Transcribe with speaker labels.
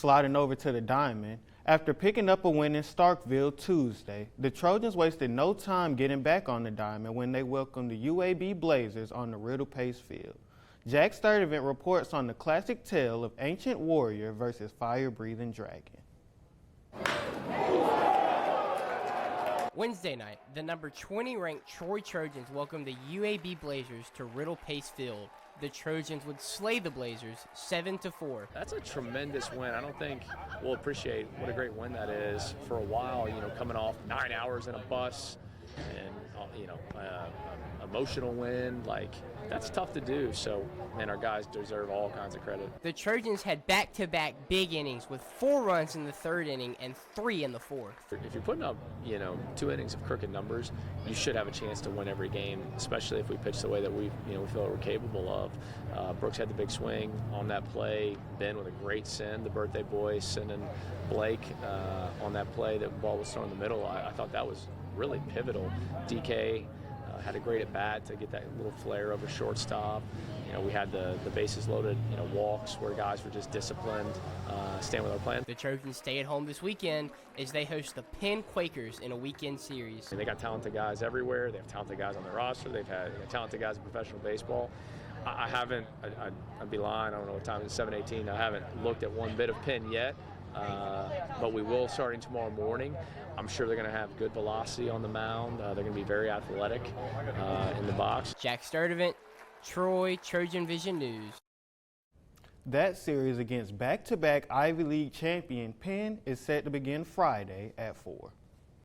Speaker 1: Sliding over to the diamond, after picking up a win in Starkville Tuesday, the Trojans wasted no time getting back on the diamond when they welcomed the UAB Blazers on the Riddle Pace Field. Jack Sturdivant reports on the classic tale of ancient warrior versus fire-breathing dragon.
Speaker 2: Wednesday night, the number 20 ranked Troy Trojans welcomed the UAB Blazers to Riddle Pace Field. The Trojans would slay the Blazers 7-4.
Speaker 3: That's a tremendous win. I don't think we'll appreciate what a great win that is. For a while, coming off 9 hours in a bus and, emotional win, that's tough to do. So, man, our guys deserve all kinds of credit.
Speaker 2: The Trojans had back-to-back big innings with 4 runs in the 3rd inning and 3 in the 4th.
Speaker 3: If you're putting up, 2 innings of crooked numbers, you should have a chance to win every game, especially if we pitch the way that we feel we're capable of. Brooks had the big swing on that play. Ben with a great send, the birthday boy sending Blake on that play. That ball was thrown in the middle. I thought that was really pivotal. DK had a great at bat to get that little flare over shortstop. We had the bases loaded, walks where guys were just disciplined, staying with our plan.
Speaker 2: The Trojans stay at home this weekend as they host the Penn Quakers in a weekend series.
Speaker 3: And they got talented guys everywhere. They have talented guys on their roster. They've had talented guys in professional baseball. I'd be lying. I don't know what time it is, 7:18. I haven't looked at one bit of Penn yet. But we will starting tomorrow morning. I'm sure they're going to have good velocity on the mound. They're going to be very athletic in the box.
Speaker 2: Jack Sturdivant, Troy, TrojanVision News.
Speaker 1: That series against back-to-back Ivy League champion Penn is set to begin Friday at 4.